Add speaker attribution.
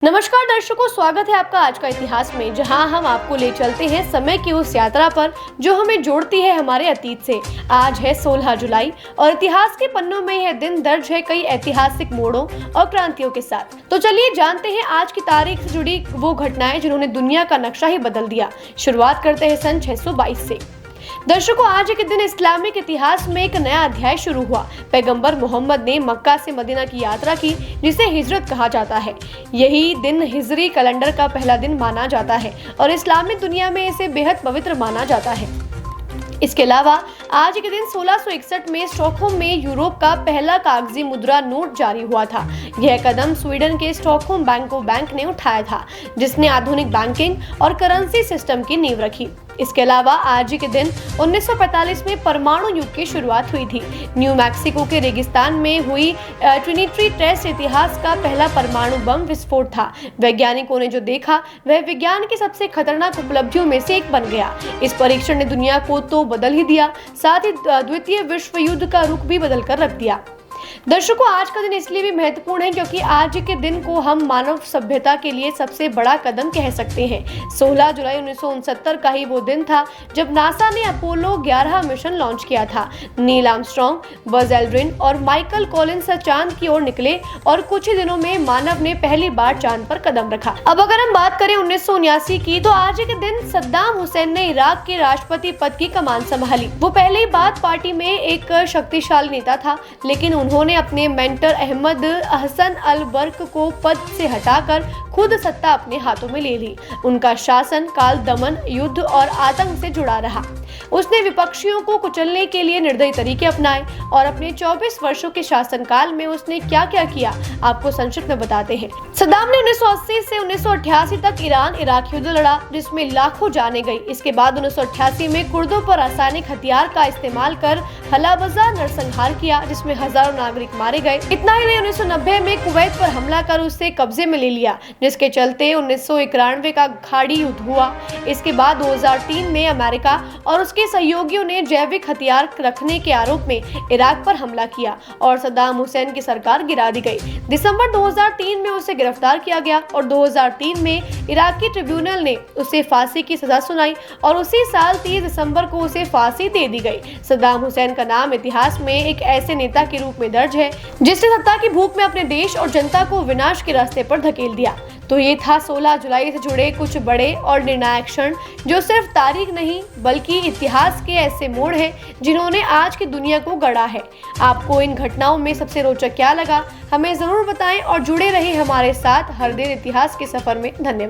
Speaker 1: नमस्कार दर्शकों, स्वागत है आपका आज का इतिहास में, जहां हम आपको ले चलते हैं समय की उस यात्रा पर जो हमें जोड़ती है हमारे अतीत से। आज है 16 जुलाई और इतिहास के पन्नों में यह दिन दर्ज है कई ऐतिहासिक मोड़ों और क्रांतियों के साथ। तो चलिए जानते हैं आज की तारीख से जुड़ी वो घटनाएं जिन्होंने दुनिया का नक्शा ही बदल दिया। शुरुआत करते हैं सन 622 से। दर्शकों, आज के दिन इस्लामिक इतिहास में एक नया अध्याय शुरू हुआ। पैगंबर मोहम्मद ने मक्का से मदीना की यात्रा की, जिसे हिजरत कहा जाता है। यही दिन हिजरी कैलेंडर का पहला दिन माना जाता है और इस्लामिक दुनिया में इसे बेहद पवित्र माना जाता है। इसके अलावा आज के दिन 1661 में स्टॉकहोम में यूरोप का पहला कागजी मुद्रा नोट जारी हुआ था। यह कदम स्वीडन के स्टॉकहोम बैंक ने उठाया था, जिसने आधुनिक बैंकिंग और करेंसी सिस्टम की नींव रखी। इसके अलावा आज के दिन 1945 में परमाणु युग की शुरुआत हुई थी। न्यू मैक्सिको के रेगिस्तान में हुई ट्रिनिटी टेस्ट इतिहास का पहला परमाणु बम विस्फोट था। वैज्ञानिकों ने जो देखा वह विज्ञान की सबसे खतरनाक उपलब्धियों में से एक बन गया। इस परीक्षण ने दुनिया को तो बदल ही दिया, साथ ही द्वितीय विश्व युद्ध का रुख भी बदल कर रख दिया। दर्शकों, आज का दिन इसलिए भी महत्वपूर्ण है क्योंकि आज के दिन को हम मानव सभ्यता के लिए सबसे बड़ा कदम कह सकते हैं। 16 जुलाई 1969 का ही वो दिन था जब नासा ने अपोलो 11 मिशन लॉन्च किया था। नील आर्मस्ट्रांग, बज एल्ड्रिन और माइकल कॉलिंस चांद की ओर निकले और कुछ ही दिनों में मानव ने पहली बार चांद पर कदम रखा। अब अगर हम बात करें 1979 की, तो आज के दिन सद्दाम हुसैन ने इराक के राष्ट्रपति पद की कमान संभाली। वो पहले ही बात पार्टी में एक शक्तिशाली नेता था, लेकिन उन्होंने अपने मेंटर अहमद हसन अल बर्क को पद से हटाकर खुद सत्ता अपने हाथों में ले ली। उनका शासन काल दमन, युद्ध और आतंक से जुड़ा रहा। उसने विपक्षियों को कुचलने के लिए निर्दयी तरीके अपनाए और अपने 24 वर्षों के शासनकाल में उसने क्या क्या किया, आपको संक्षिप्त में बताते हैं। सद्दाम ने 1980 से 1988 तक ईरान इराक युद्ध लड़ा, जिसमें लाखों जानें गई। इसके बाद 1988 में कुर्दों पर रासायनिक हथियार का इस्तेमाल कर हलाबजा नरसंहार किया, जिसमें हजारों नागरिक मारे गए। इतना ही नहीं, 1990 में कुवैत पर हमला कर उसे कब्जे में ले लिया, जिसके चलते 1991 का खाड़ी युद्ध हुआ। इसके बाद 2003 में अमेरिका और उसके सहयोगियों ने जैविक हथियार रखने के आरोप में इराक पर हमला किया और सद्दाम हुसैन की सरकार गिरा दी गई। दिसंबर 2003 में उसे गिरफ्तार किया गया और 2003 में इराकी ट्रिब्यूनल ने उसे फांसी की सजा सुनाई और उसी साल 30 दिसंबर को उसे फांसी दे दी गई। सद्दाम हुसैन का नाम इतिहास में एक ऐसे नेता के रूप में दर्ज है जिसने सत्ता की भूख में अपने देश और जनता को विनाश के रास्ते पर धकेल दिया। तो ये था 16 जुलाई से जुड़े कुछ बड़े और निर्णायक क्षण, जो सिर्फ तारीख नहीं बल्कि इतिहास के ऐसे मोड़ हैं जिन्होंने आज की दुनिया को गढ़ा है। आपको इन घटनाओं में सबसे रोचक क्या लगा, हमें जरूर बताएं और जुड़े रहिए हमारे साथ हर दिन इतिहास के सफर में। धन्यवाद।